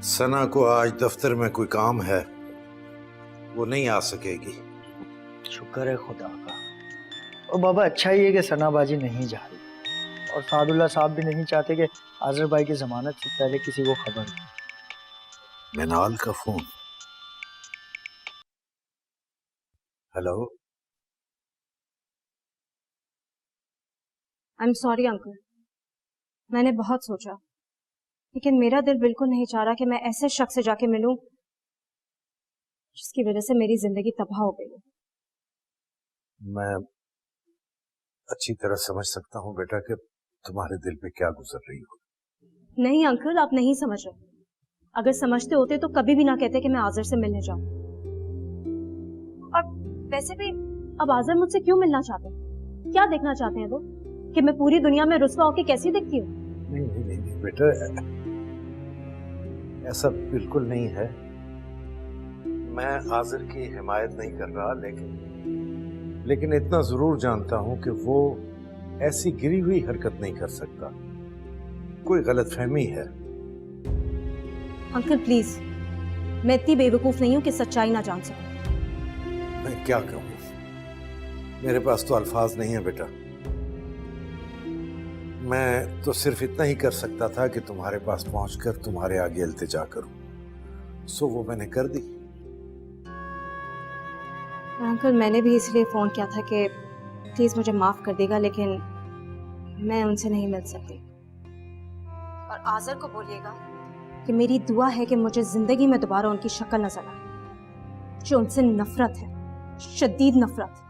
सना को आज दफ्तर में कोई काम है, वो नहीं आ सकेगी। शुक्र है खुदा का। और बाबा अच्छा ही है कि सना बाजी नहीं जा रही, और सादुल्ला साहब भी नहीं चाहते कि आजर भाई की जमानत से पहले किसी को खबर हो। मिनाल का phone. Hello. I am sorry uncle, मैंने बहुत सोचा, लेकिन मेरा दिल बिल्कुल नहीं चाह रहा कि मैं ऐसे शख्स से जाके मिलूं जिसकी वजह से मेरी जिंदगी तबाह हो गई है। मैं अच्छी तरह समझ सकता हूँ बेटा कि तुम्हारे दिल पे क्या गुजर रही हो। नहीं अंकल, आप नहीं समझ रहे। अगर समझते होते तो कभी भी ना कहते कि मैं आजर से मिलने जाऊं। और वैसे भी अब आजर मुझसे क्यों मिलना चाहते हैं? क्या देखना चाहते हैं वो कि मैं पूरी दुनिया में रुस्वा होके कैसी दिखती हूँ? नहीं नहीं नहीं, नहीं बेटा, ऐसा बिल्कुल नहीं है। मैं आजर की हिमायत नहीं कर रहा, लेकिन इतना जरूर जानता हूं कि वो ऐसी गिरी हुई हरकत नहीं कर सकता। कोई गलतफहमी है। अंकल प्लीज, मैं इतनी बेवकूफ नहीं हूं कि सच्चाई ना जान सकूं। मैं क्या कहूं, मेरे पास तो अल्फाज नहीं है बेटा। मैं तो सिर्फ इतना ही कर सकता था कि तुम्हारे पास पहुंचकर तुम्हारे आगे इल्तिजा करूं, सो वो मैंने कर दी। अंकल मैंने भी इसलिए फोन किया था कि प्लीज मुझे माफ कर देगा, लेकिन मैं उनसे नहीं मिल सकती। और आजर को बोलिएगा कि मेरी दुआ है कि मुझे जिंदगी में दोबारा उनकी शक्ल नजर आए। जो उनसे नफरत है, शदीद नफरत।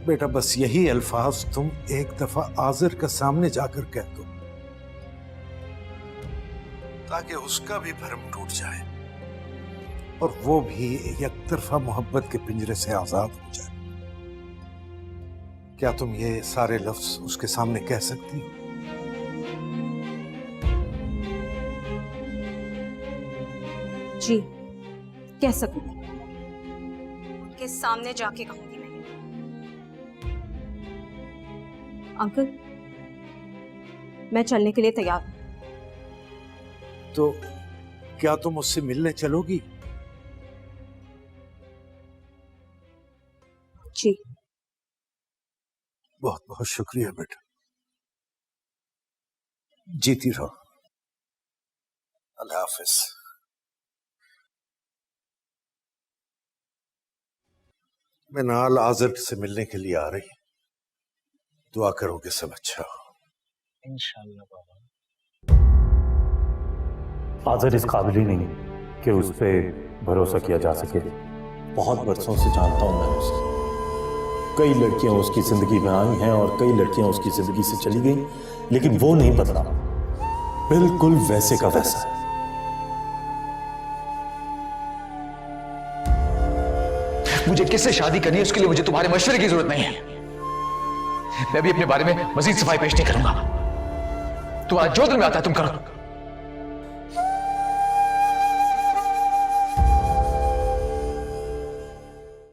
बेटा बस यही अल्फाज तुम एक दफा आजर का सामने जाकर कह दो, ताकि उसका भी भरम टूट जाए और वो भी एक तरफा मोहब्बत के पिंजरे से आजाद हो जाए। क्या तुम ये सारे लफ्ज उसके सामने कह सकती हो? जी कह सकूंगी, उनके सामने जाके कहूंगी मैं। अंकल मैं चलने के लिए तैयार हूं। तो क्या तुम उससे मिलने चलोगी? जी। बहुत बहुत शुक्रिया बेटा, जीती रहो। अल्लाह हाफिज। मिनाल आजर से मिलने के लिए आ रही है, दुआ करो कि सब अच्छा हो। इंशाअल्लाह बाबा। आजर इस काबिल ही नहीं कि उस पर भरोसा किया जा सके। बहुत बरसों से जानता हूं मैं उसे। कई लड़कियां उसकी जिंदगी में आई हैं और कई लड़कियां उसकी जिंदगी से चली गई, लेकिन वो नहीं बदला, बिल्कुल वैसे का वैसा है। मुझे किससे शादी करनी है उसके लिए मुझे तुम्हारे मशवरे की जरूरत नहीं है। मैं भी अपने बारे में मजीद सफाई पेश नहीं करूंगा। तुम्हारा जो दिल में आता है तुम करो।